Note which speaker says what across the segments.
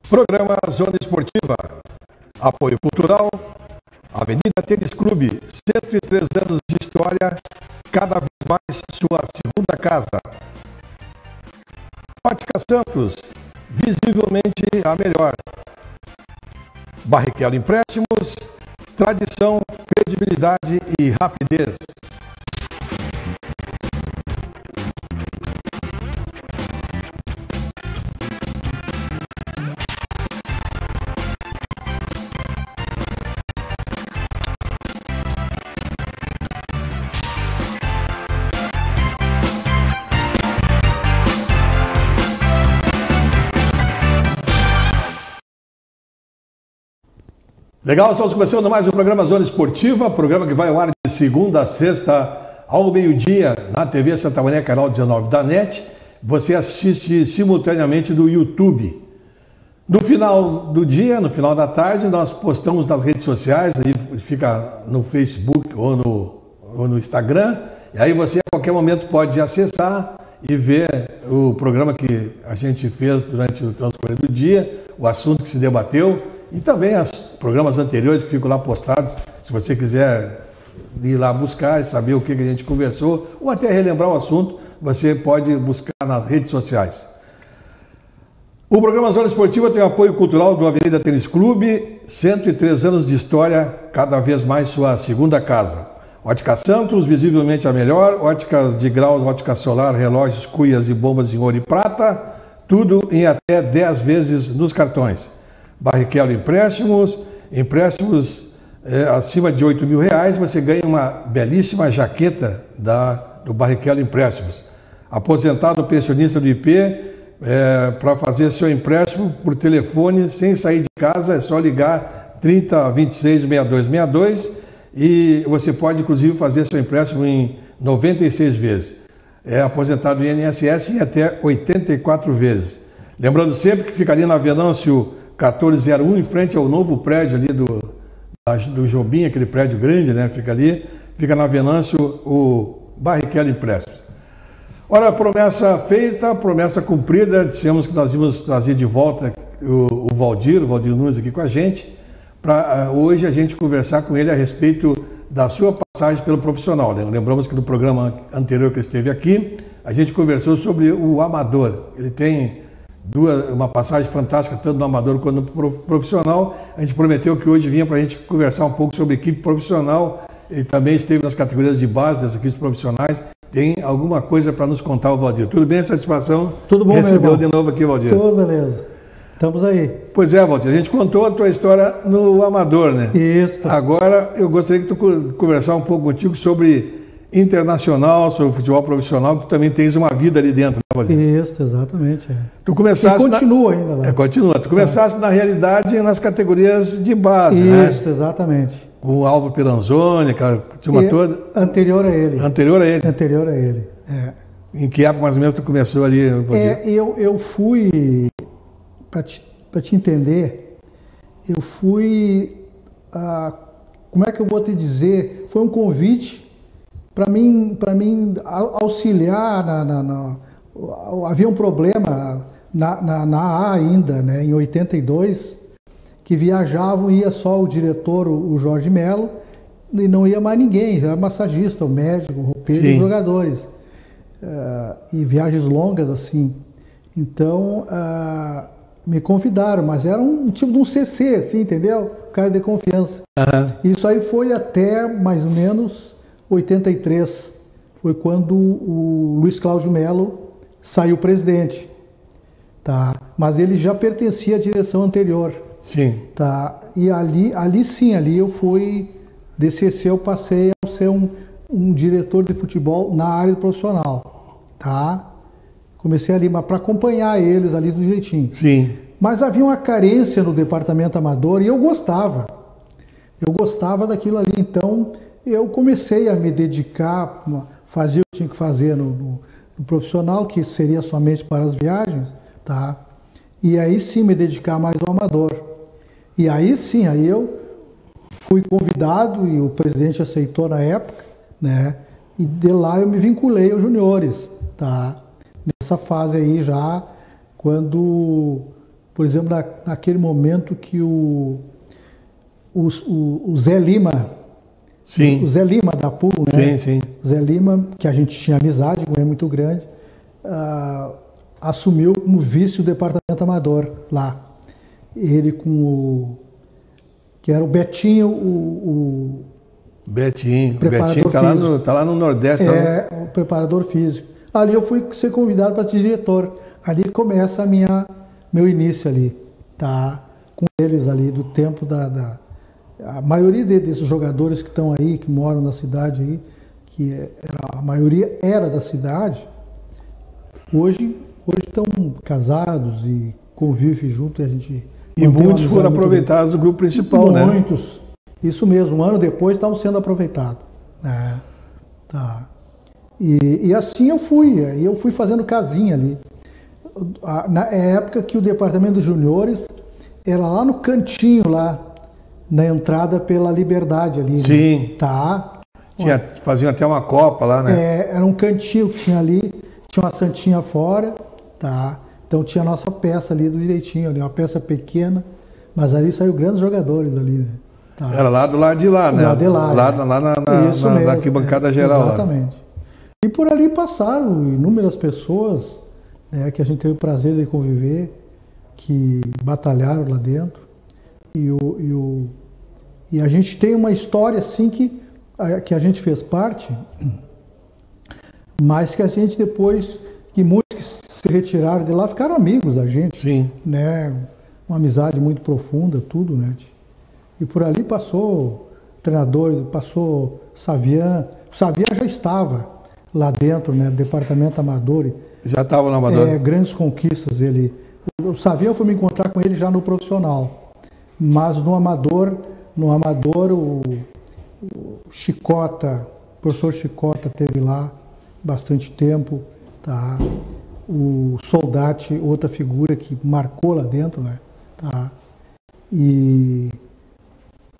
Speaker 1: Programa Zona Esportiva. Apoio Cultural. Avenida Tênis Clube, 103 anos de história, cada vez mais sua segunda casa. Ótica Santos, visivelmente a melhor. Barrichello Empréstimos, tradição, credibilidade e rapidez. Legal, estamos começando mais um programa Zona Esportiva, programa que vai ao ar de segunda a sexta ao meio-dia na TV Santa Maria, canal 19 da NET. Você assiste simultaneamente no YouTube. No final do dia, no final da tarde, nós postamos nas redes sociais, aí fica no Facebook ou no Instagram, e aí você a qualquer momento pode acessar e ver o programa que a gente fez durante o transcorrer do dia, o assunto que se debateu, e também os programas anteriores que ficam lá postados, se você quiser ir lá buscar e saber o que a gente conversou, ou até relembrar o assunto, você pode buscar nas redes sociais. O programa Zona Esportiva tem o apoio cultural do Avenida Tênis Clube, 103 anos de história, cada vez mais sua segunda casa. Ótica Santos, visivelmente a melhor, óticas de graus, ótica solar, relógios, cuias e bombas em ouro e prata, tudo em até 10 vezes nos cartões. Barrichello Empréstimos, acima de R$8.000, você ganha uma belíssima jaqueta do Barrichello Empréstimos. Aposentado pensionista do IP, para fazer seu empréstimo por telefone, sem sair de casa, é só ligar 30 26 6262 e você pode inclusive fazer seu empréstimo em 96 vezes. É aposentado do INSS em até 84 vezes. Lembrando sempre que fica ali na Venâncio 1401, em frente ao novo prédio ali do Jobim, aquele prédio grande, né? Fica na Venâncio o Barrichello Empréstimos. Ora, promessa feita, promessa cumprida, dissemos que nós íamos trazer de volta o Valdir Nunes aqui com a gente, para hoje a gente conversar com ele a respeito da sua passagem pelo profissional. Lembramos que no programa anterior que ele esteve aqui, a gente conversou sobre o amador. Ele tem uma passagem fantástica, tanto no amador quanto no profissional. A gente prometeu que hoje vinha para a gente conversar um pouco sobre equipe profissional. Ele também esteve nas categorias de base das equipes profissionais. Tem alguma coisa para nos contar, o Valdir? Tudo bem? Satisfação?
Speaker 2: Tudo bom,
Speaker 1: recebeu de novo aqui, Valdir?
Speaker 2: Tudo beleza. Estamos aí.
Speaker 1: Pois é, Valdir, a gente contou a tua história no amador, né?
Speaker 2: Isso.
Speaker 1: Agora eu gostaria que tu conversar um pouco contigo sobre internacional, sobre futebol profissional, que tu também tens uma vida ali dentro, né, Valdir?
Speaker 2: Isso, exatamente.
Speaker 1: Tu começaste
Speaker 2: e continua ainda lá.
Speaker 1: Continua. Tu começaste, na realidade, nas categorias de base, né?
Speaker 2: Isso, exatamente.
Speaker 1: Com o Álvaro Peranzoni, aquela turma toda.
Speaker 2: Anterior a ele.
Speaker 1: Anterior a ele?
Speaker 2: Anterior a ele, é.
Speaker 1: Em que época mais ou menos tu começou ali? Valdir?
Speaker 2: Eu fui, para te entender, eu fui, como é que eu vou te dizer, foi um convite para mim auxiliar havia um problema na A ainda, né, em 82, que viajavam, ia só o diretor, o Jorge Melo, e não ia mais ninguém, era massagista, o médico, o roupeiro e os jogadores. E viagens longas assim. Então, me convidaram, mas era um tipo de um CC, assim, entendeu? Cara de confiança. Uhum. Isso aí foi até mais ou menos 83, foi quando o Luiz Cláudio Melo saiu presidente, tá? Mas ele já pertencia à direção anterior.
Speaker 1: Sim.
Speaker 2: Tá? E ali eu fui, de CC eu passei a ser um diretor de futebol na área profissional, tá? Comecei ali, mas para acompanhar eles ali do jeitinho.
Speaker 1: Sim.
Speaker 2: Mas havia uma carência no departamento amador e eu gostava daquilo ali, então eu comecei a me dedicar, fazer o que tinha que fazer no profissional, que seria somente para as viagens, tá? E aí sim me dedicar mais ao amador. E aí sim, aí eu fui convidado e o presidente aceitou na época, né? E de lá eu me vinculei aos juniores, tá? Nessa fase aí já, quando por exemplo, naquele momento que o Zé Lima,
Speaker 1: Sim.
Speaker 2: o Zé Lima da PUL, né?
Speaker 1: Sim, sim.
Speaker 2: O Zé Lima, que a gente tinha amizade com ele muito grande, assumiu como vice o departamento amador lá. Ele que era o Betinho,
Speaker 1: Betinho. O
Speaker 2: preparador
Speaker 1: Betinho tá lá no Nordeste.
Speaker 2: o preparador físico. Ali eu fui ser convidado para ser diretor. Ali começa meu início ali, tá? Com eles ali, do tempo a maioria desses jogadores que estão aí, que moram na cidade aí, a maioria era da cidade, hoje estão casados e convivem junto, e a gente...
Speaker 1: E muitos foram aproveitados do grupo principal, né?
Speaker 2: Muitos. Isso mesmo, um ano depois estavam sendo aproveitados. Tá. E assim eu fui fazendo casinha ali. Na época que o departamento dos juniores era lá no cantinho, lá na entrada pela Liberdade ali.
Speaker 1: Sim.
Speaker 2: Né? Tá.
Speaker 1: Faziam até uma copa lá, né?
Speaker 2: Era um cantinho que tinha ali, tinha uma santinha fora, tá? Então tinha a nossa peça ali do direitinho, ali, uma peça pequena, mas ali saiu grandes jogadores ali, né? Tá.
Speaker 1: Era lá do lado de lá, né?
Speaker 2: Lá de lá.
Speaker 1: Lá na arquibancada geral.
Speaker 2: Exatamente. Lá. E por ali passaram inúmeras pessoas, né, que a gente teve o prazer de conviver, que batalharam lá dentro. E a gente tem uma história assim que a gente fez parte, mas que a gente depois, que muitos que se retiraram de lá ficaram amigos da gente.
Speaker 1: Sim.
Speaker 2: Né? Uma amizade muito profunda, tudo, né? E por ali passou treinadores, passou Savian. O Savian já estava lá dentro, né? Departamento amador.
Speaker 1: Já estava no amador?
Speaker 2: Grandes conquistas ele. O Savian foi me encontrar com ele já no profissional. Mas no amador o Chicota, o professor Chicota teve lá bastante tempo, tá? O Soldati, outra figura que marcou lá dentro, né? Tá? E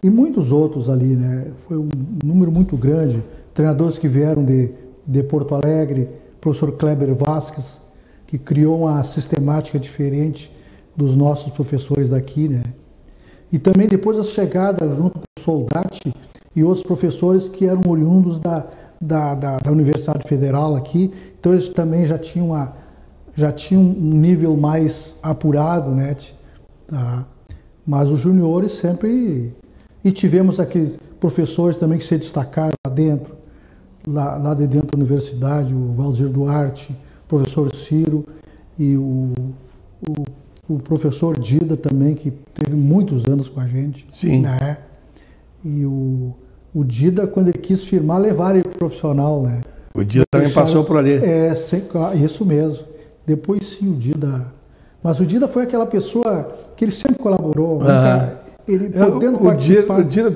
Speaker 2: muitos outros ali, né? Foi um número muito grande. Treinadores que vieram de Porto Alegre, o professor Kleber Vasquez, que criou uma sistemática diferente dos nossos professores daqui, né? E também depois a chegada junto com o Soldati e outros professores que eram oriundos da Universidade Federal aqui, então eles também já tinham um nível mais apurado, né? Tá? Mas os juniores sempre... E tivemos aqueles professores também que se destacaram lá dentro, lá de dentro da universidade, o Valdir Duarte, o professor Ciro e o professor Dida também, que teve muitos anos com a gente.
Speaker 1: Sim.
Speaker 2: Né? E o Dida, quando ele quis firmar, levaram ele para o profissional, né?
Speaker 1: O Dida também passou por ali.
Speaker 2: Isso mesmo. Depois sim, o Dida... Mas o Dida foi aquela pessoa que ele sempre colaborou. Ele podendo participar...
Speaker 1: O Dida,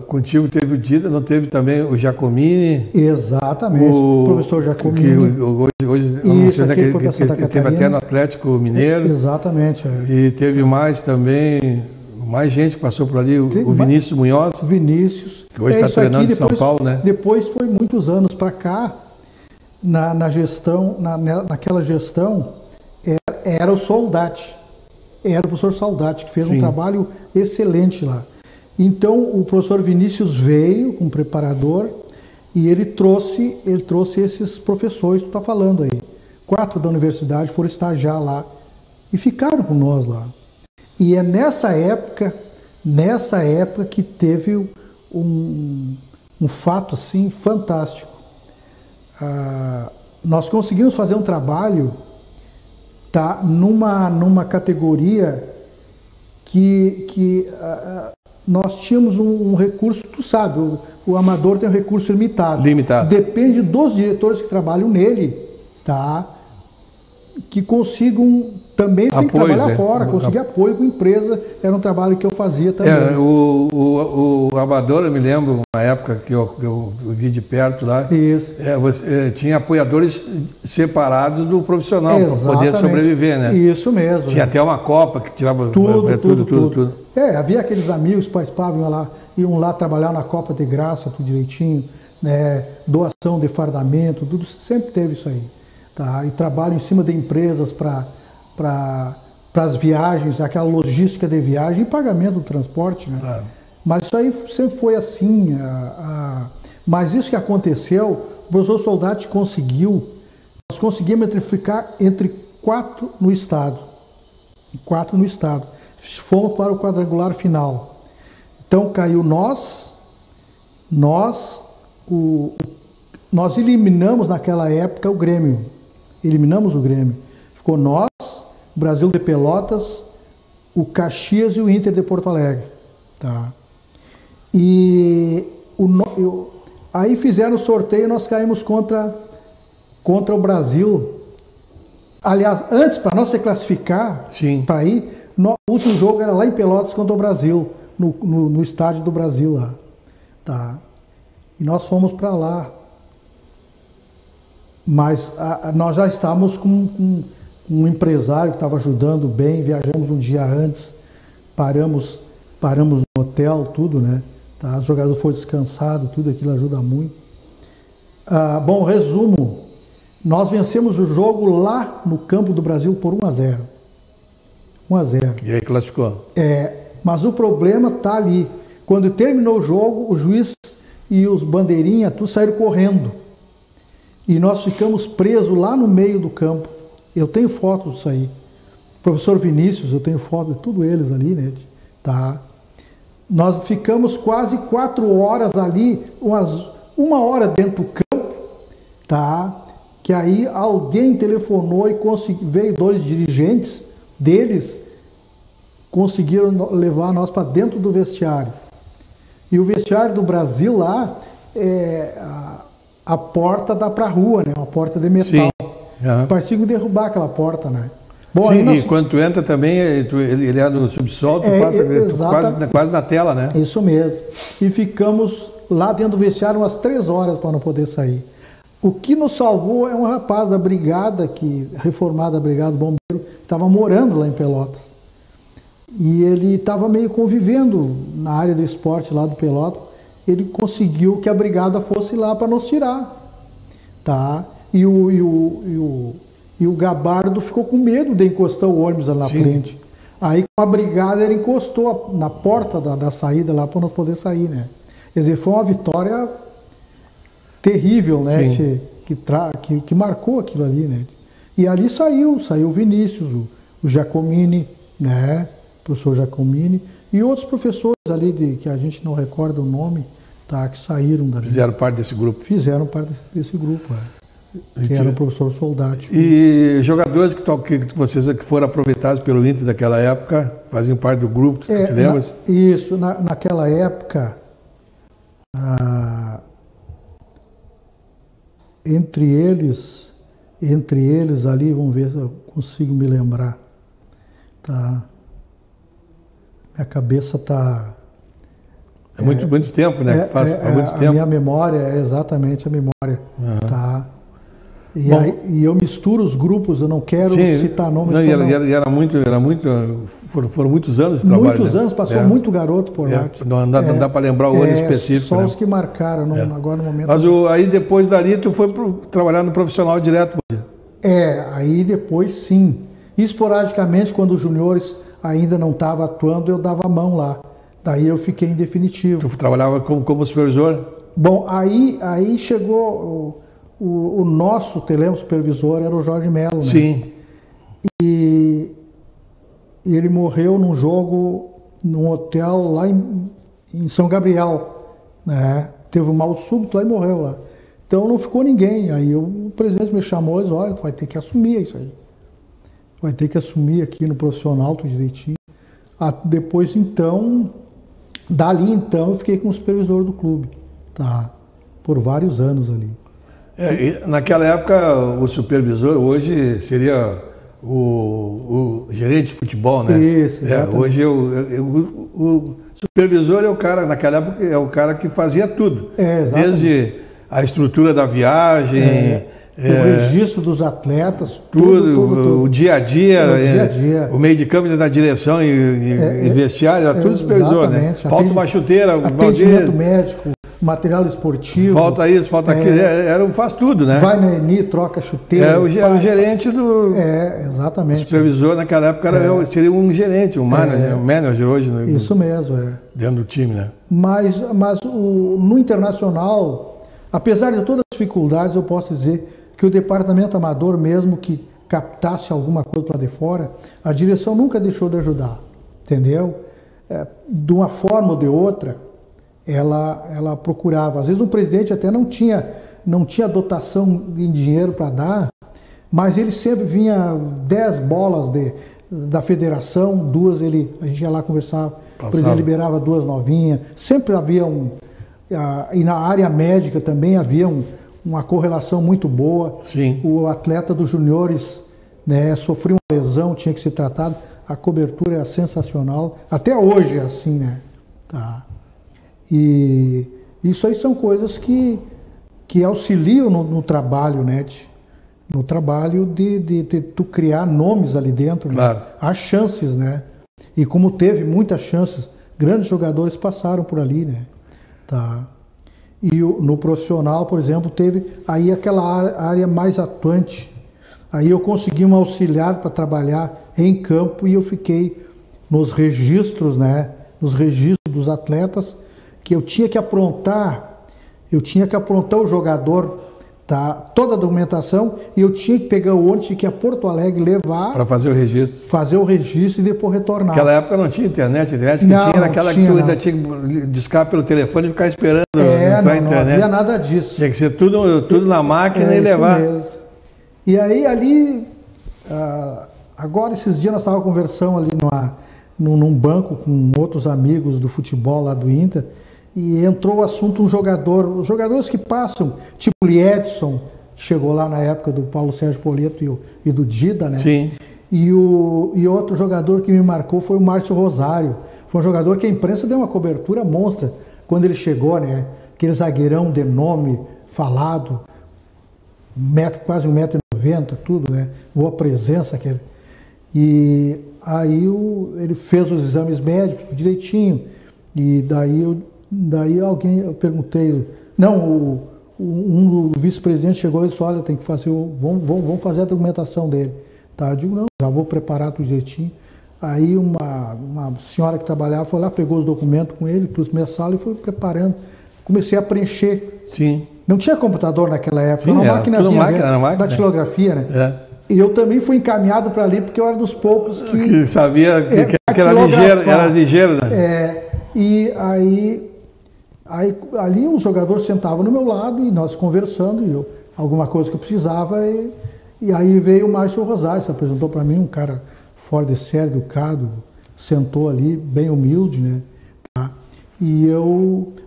Speaker 1: contigo teve o Dida, não teve também o Giacomini?
Speaker 2: Exatamente, o professor Giacomini.
Speaker 1: Que hoje
Speaker 2: isso, aquele foi para Santa Catarina.
Speaker 1: Teve até no Atlético Mineiro.
Speaker 2: Exatamente.
Speaker 1: E teve mais também, mais gente que passou por ali, o Vinícius Munhoz.
Speaker 2: Vinícius.
Speaker 1: Que hoje está treinando em São Paulo, né?
Speaker 2: Depois foi muitos anos para cá, naquela gestão, era o Soldati. Era o professor Soldati, que fez um trabalho excelente lá. Então, o professor Vinícius veio como preparador e ele trouxe esses professores que tu está falando aí. 4 da universidade foram estagiar lá e ficaram com nós lá. E é nessa época que teve um fato assim fantástico. Nós conseguimos fazer um trabalho, tá, numa categoria que nós tínhamos um recurso, tu sabe, o amador tem um recurso limitado. Depende dos diretores que trabalham nele, tá, que consigam também tem que trabalhar fora, conseguir apoio com empresa, era um trabalho que eu fazia também.
Speaker 1: O amador, eu me lembro, uma época que eu vi de perto lá,
Speaker 2: isso.
Speaker 1: Tinha apoiadores separados do profissional, para poder sobreviver, né?
Speaker 2: Isso mesmo.
Speaker 1: Tinha até uma copa que tirava tudo.
Speaker 2: Havia aqueles amigos que participavam, iam lá trabalhar na Copa de Graça, tudo direitinho, né? Doação de fardamento, tudo, sempre teve isso aí. Tá? E trabalho em cima de empresas para as viagens, aquela logística de viagem e pagamento do transporte, né?
Speaker 1: Claro.
Speaker 2: Mas isso aí sempre foi assim. Mas isso que aconteceu, o professor Soldati conseguiu, nós conseguimos ficar entre 4 no estado. 4 no estado. Fomos para o quadrangular final. Então caiu nós eliminamos naquela época o Grêmio. Eliminamos o Grêmio. Ficou nós, o Brasil de Pelotas, o Caxias e o Inter de Porto Alegre. Tá? E aí fizeram o sorteio e nós caímos contra o Brasil. Aliás, antes, para nós se classificar, para ir, o último jogo era lá em Pelotas contra o Brasil, no estádio do Brasil lá. Tá? E nós fomos para lá. Mas nós já estávamos com um empresário que estava ajudando bem, viajamos um dia antes, paramos no hotel, tudo, né? Tá? O jogador foi descansado, tudo aquilo ajuda muito. Bom, resumo, nós vencemos o jogo lá no campo do Brasil por 1-0. 1-0.
Speaker 1: E aí classificou?
Speaker 2: Mas o problema está ali. Quando terminou o jogo, o juiz e os bandeirinhas, tudo saíram correndo. E nós ficamos presos lá no meio do campo. Eu tenho fotos disso aí. O professor Vinícius, eu tenho foto de tudo eles ali, né? Tá? Nós ficamos quase 4 horas ali, uma hora dentro do campo, tá? Que aí alguém telefonou e veio 2 dirigentes deles, conseguiram levar nós para dentro do vestiário. E o vestiário do Brasil lá, a porta dá para a rua, né? Uma porta de metal. Uhum. Parecia derrubar aquela porta, né? Bom,
Speaker 1: sim, e quando tu entra também, ele é no subsolo, quase na tela, né?
Speaker 2: Isso mesmo. E ficamos lá dentro do vestiário umas 3 horas para não poder sair. O que nos salvou é um rapaz da brigada, reformada brigada do bombeiro, estava morando lá em Pelotas. E ele estava meio convivendo na área do esporte lá do Pelotas. Ele conseguiu que a brigada fosse lá para nos tirar. Tá? E o Gabardo ficou com medo de encostar o ônibus lá na frente. Aí a brigada ele encostou na porta da saída lá para nós poder sair, né? Quer dizer, foi uma vitória terrível, né? Que marcou aquilo ali, né? E ali saiu o Vinícius, o Giacomini, né? O professor Giacomini e outros professores ali que a gente não recorda o nome, tá? Que saíram dali.
Speaker 1: Fizeram parte desse grupo.
Speaker 2: Fizeram parte desse grupo, que era o professor Soldati.
Speaker 1: E jogadores que vocês que foram aproveitados pelo Inter daquela época, faziam parte do grupo, você lembra?
Speaker 2: Isso, naquela época, entre eles ali, vamos ver se eu consigo me lembrar, tá? Minha cabeça está...
Speaker 1: É muito tempo, né? Faz muito tempo.
Speaker 2: A minha memória é exatamente a memória, tá? E eu misturo os grupos, eu não quero citar nomes.
Speaker 1: Não, e era muito, foram muitos anos de trabalho.
Speaker 2: Muitos anos, passou muito garoto por lá.
Speaker 1: Não dá para lembrar o ano específico.
Speaker 2: Só os que marcaram, agora no momento.
Speaker 1: Mas aí depois dali tu foi trabalhar no profissional direto?
Speaker 2: Aí depois sim. Esporadicamente, quando os juniores ainda não estavam atuando, eu dava a mão lá. Daí eu fiquei em definitivo.
Speaker 1: Tu trabalhava como supervisor?
Speaker 2: Bom, aí chegou... O nosso supervisor era o Jorge Melo, né?
Speaker 1: Sim.
Speaker 2: E ele morreu num jogo, num hotel lá em São Gabriel, né? Teve um mal súbito lá e morreu lá. Então não ficou ninguém. Aí o presidente me chamou e disse, olha, tu vai ter que assumir isso aí. Vai ter que assumir aqui no profissional, tudo direitinho. Depois então, dali então, eu fiquei como supervisor do clube, tá? Por vários anos ali.
Speaker 1: Naquela época, o supervisor hoje seria o gerente de futebol, né?
Speaker 2: Isso, exatamente.
Speaker 1: Hoje o supervisor é o cara, naquela época, é o cara que fazia tudo. Desde a estrutura da viagem,
Speaker 2: o registro dos atletas,
Speaker 1: tudo. O dia a dia,
Speaker 2: o
Speaker 1: meio de campo da direção e vestiário, era tudo supervisor, né? Falta uma chuteira,
Speaker 2: atendimento médico, material esportivo.
Speaker 1: Falta isso, falta aquilo. Era um faz tudo, né?
Speaker 2: Vai na ENI, troca chuteiro.
Speaker 1: É o gerente do...
Speaker 2: exatamente.
Speaker 1: O supervisor naquela época seria um gerente, um manager hoje. Né?
Speaker 2: Isso mesmo,
Speaker 1: dentro do time, né?
Speaker 2: Mas no Internacional, apesar de todas as dificuldades, eu posso dizer que o departamento amador, mesmo que captasse alguma coisa para de fora, a direção nunca deixou de ajudar, entendeu? De uma forma ou de outra, ela procurava. Às vezes o presidente até não tinha dotação em dinheiro para dar, mas ele sempre vinha 10 bolas da federação, 2 a gente ia lá conversar, o presidente liberava 2 novinhas, sempre havia e na área médica também havia uma correlação muito boa.
Speaker 1: Sim.
Speaker 2: O atleta dos juniores, né, sofreu uma lesão, tinha que ser tratado, a cobertura era sensacional, até hoje é assim, né? Tá. E isso aí são coisas que auxiliam no trabalho, né? No trabalho de tu criar nomes ali dentro,
Speaker 1: claro.
Speaker 2: Né? Há chances, né? E como teve muitas chances, grandes jogadores passaram por ali, né? Tá. E no profissional, por exemplo, teve aí aquela área mais atuante. Aí eu consegui um auxiliar para trabalhar em campo e eu fiquei nos registros, né? Nos registros dos atletas, que eu tinha que aprontar o jogador, tá? Toda a documentação, e eu tinha que pegar o ônibus, tinha que ir a Porto Alegre levar
Speaker 1: para fazer o registro.
Speaker 2: Fazer o registro e depois retornar.
Speaker 1: Naquela época não tinha internet, que tinha era aquela que tu ainda tinha que discar pelo telefone e ficar esperando entrar na internet.
Speaker 2: Não havia nada disso.
Speaker 1: Tinha que ser tudo na máquina e levar.
Speaker 2: Isso mesmo. E aí ali, agora esses dias nós estávamos conversando ali num banco com outros amigos do futebol lá do Inter, e entrou o assunto os jogadores que passam, tipo o Edson, que chegou lá na época do Paulo Sérgio Poleto e do Dida, né?
Speaker 1: Sim.
Speaker 2: E outro jogador que me marcou foi o Márcio Rosário. Foi um jogador que a imprensa deu uma cobertura monstra quando ele chegou, né? Aquele zagueirão de nome falado, quase 1,90 m, tudo, né? Boa presença. E aí ele fez os exames médicos direitinho. E daí eu perguntei, um vice-presidente chegou e disse, olha, tem que fazer, vamos fazer a documentação dele. Tá? Eu digo, não, já vou preparar tudo direitinho. Aí uma senhora que trabalhava foi lá, pegou os documentos com ele, trouxe minha sala e foi preparando. Comecei a preencher.
Speaker 1: Sim.
Speaker 2: Não tinha computador naquela época,
Speaker 1: sim,
Speaker 2: era uma máquina da
Speaker 1: datilografia,
Speaker 2: né? E eu também fui encaminhado para ali, porque eu era dos poucos que
Speaker 1: sabia que era ligeiro, né?
Speaker 2: E aí ali os jogadores sentavam no meu lado e nós conversando, e alguma coisa que eu precisava, e aí veio o Márcio Rosário, se apresentou para mim, um cara fora de série, educado, sentou ali, bem humilde, né? Tá? E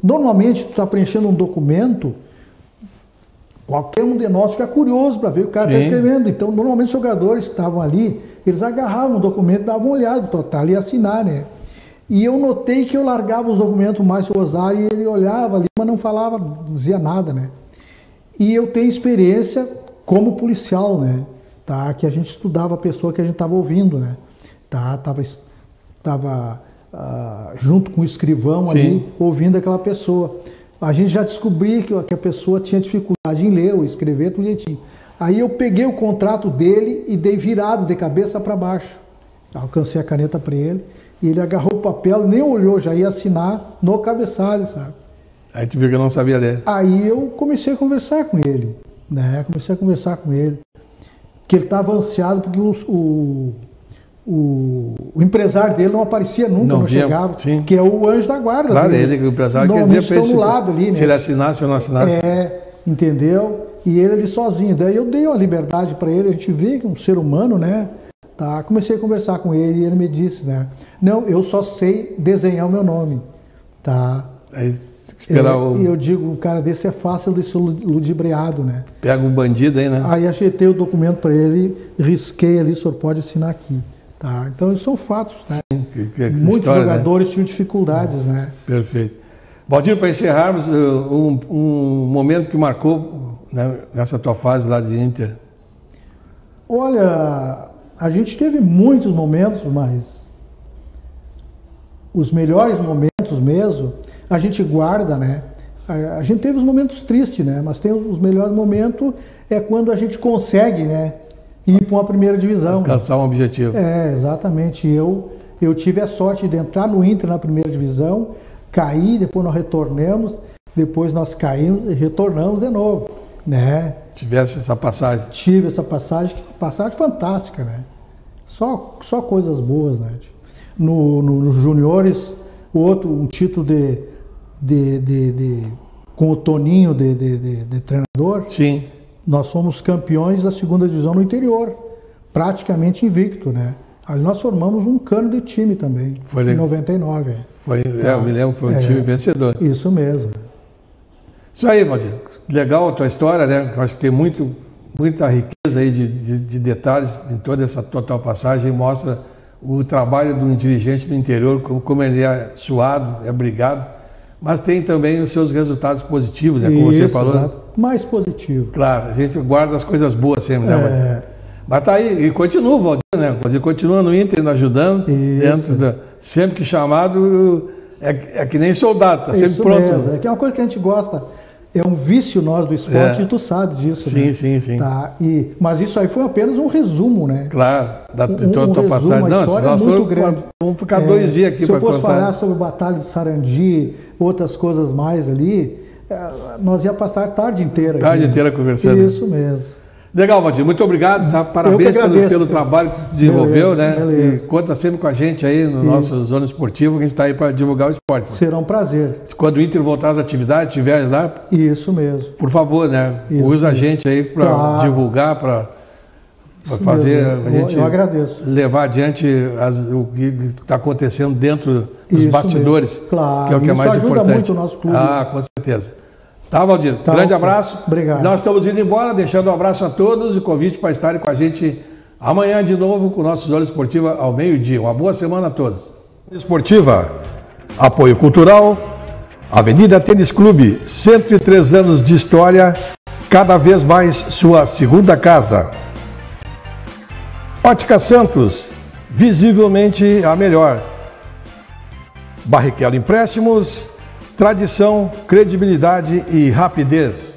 Speaker 2: normalmente tu está preenchendo um documento, qualquer um de nós fica curioso para ver o que o cara está escrevendo. Então, normalmente os jogadores que estavam ali, eles agarravam o documento, davam uma olhada, total, e assinar, né? E eu notei que eu largava os documentos do Márcio Rosário e ele olhava ali, mas não falava, não dizia nada, né? E eu tenho experiência como policial, né? Tá? Que a gente estudava a pessoa que a gente estava ouvindo, né? Tá? Tava junto com o escrivão ali, ouvindo aquela pessoa. A gente já descobria que a pessoa tinha dificuldade em ler ou escrever tudo direitinho. Aí eu peguei o contrato dele e dei virado de cabeça para baixo. Alcancei a caneta para ele e ele agarrou o papel, nem olhou, já ia assinar no cabeçalho, sabe?
Speaker 1: Aí tu viu que eu não sabia ler.
Speaker 2: Aí eu comecei a conversar com ele, né? Que ele estava ansiado porque o empresário dele não aparecia nunca, não chegava, que é o anjo da guarda.
Speaker 1: Claro, ele, o empresário quer dizer
Speaker 2: para ele, no lado ali, né?
Speaker 1: Se ele assinasse ou não assinasse.
Speaker 2: Entendeu? E ele ali sozinho. Daí eu dei uma liberdade para ele, a gente vê que é um ser humano, né? Tá? Comecei a conversar com ele e ele me disse, né? Não, eu só sei desenhar o meu nome, tá?
Speaker 1: Aí esperar
Speaker 2: E eu digo, um cara desse é fácil de ser ludibriado, né?
Speaker 1: Pega um bandido aí, né?
Speaker 2: Aí ajeitei o documento para ele, risquei ali, o senhor pode assinar aqui. Tá? Então, isso são fatos, né? Muitos história, jogadores tinham dificuldades, né?
Speaker 1: Perfeito. Valdir, para encerrarmos, um momento que marcou, né, nessa tua fase lá de Inter.
Speaker 2: Olha, a gente teve muitos momentos, mas os melhores momentos mesmo, a gente guarda, né? A gente teve os momentos tristes, né? Mas tem os melhores momentos é quando a gente consegue, né, ir para uma primeira divisão.
Speaker 1: Alcançar um objetivo.
Speaker 2: Exatamente. Eu tive a sorte de entrar no Inter na primeira divisão, cair, depois nós retornamos, depois nós caímos e retornamos de novo, né?
Speaker 1: Tivesse essa passagem.
Speaker 2: Tive essa passagem, que é uma passagem fantástica, né? Só coisas boas, né? Nos juniores, um título com o Toninho de treinador.
Speaker 1: Sim.
Speaker 2: Nós fomos campeões da segunda divisão no interior, praticamente invicto, né? Ali nós formamos um cano de time também,
Speaker 1: foi
Speaker 2: em 99.
Speaker 1: Eu me lembro, foi um time vencedor.
Speaker 2: Isso mesmo.
Speaker 1: Isso aí, Valdir. Legal a tua história, né? Eu acho que tem muita riqueza aí de detalhes em toda essa tua passagem, mostra o trabalho de um dirigente do interior, como ele é suado, é brigado, mas tem também os seus resultados positivos, né? Como você falou.
Speaker 2: Exato. Mais positivo.
Speaker 1: Claro, a gente guarda as coisas boas sempre, né, Valdir? Mas tá aí, e continua, Valdir, né? Valdir continua no Inter, ajudando, sempre que chamado, é que nem soldado, tá sempre pronto.
Speaker 2: Mesmo. É que é uma coisa que a gente gosta, é um vício nós do esporte, e tu sabe disso,
Speaker 1: sim,
Speaker 2: né?
Speaker 1: Sim.
Speaker 2: Tá? Mas isso aí foi apenas um resumo, né?
Speaker 1: Claro, da tua passagem.
Speaker 2: Não, a história é muito grande.
Speaker 1: Vamos ficar 2 dias aqui para contar.
Speaker 2: Se eu fosse falar sobre a Batalha de Sarandi, outras coisas mais ali, nós ia passar a tarde inteira.
Speaker 1: Tarde inteira conversando.
Speaker 2: Isso mesmo.
Speaker 1: Legal, Valdir, muito obrigado, tá? Parabéns pelo trabalho que tu desenvolveu, né? E conta sempre com a gente aí no nosso Zona Esportiva, que a gente está aí para divulgar o esporte.
Speaker 2: Será um prazer.
Speaker 1: Quando o Inter voltar às atividades, tiver lá,
Speaker 2: isso mesmo.
Speaker 1: Por favor, né? Usa a gente aí para divulgar, para fazer a gente
Speaker 2: eu agradeço.
Speaker 1: Levar adiante o que está acontecendo dentro dos bastidores,
Speaker 2: claro.
Speaker 1: Que é o que é mais importante.
Speaker 2: Isso ajuda muito o nosso clube.
Speaker 1: Com certeza. Tá, Valdir? Grande abraço.
Speaker 2: Obrigado.
Speaker 1: Nós estamos indo embora, deixando um abraço a todos e convite para estarem com a gente amanhã de novo com o nosso Zona Esportiva ao meio-dia. Uma boa semana a todos. Esportiva, apoio cultural, Avenida Tênis Clube, 103 anos de história, cada vez mais sua segunda casa. Ótica Santos, visivelmente a melhor. Barrichello Empréstimos, tradição, credibilidade e rapidez.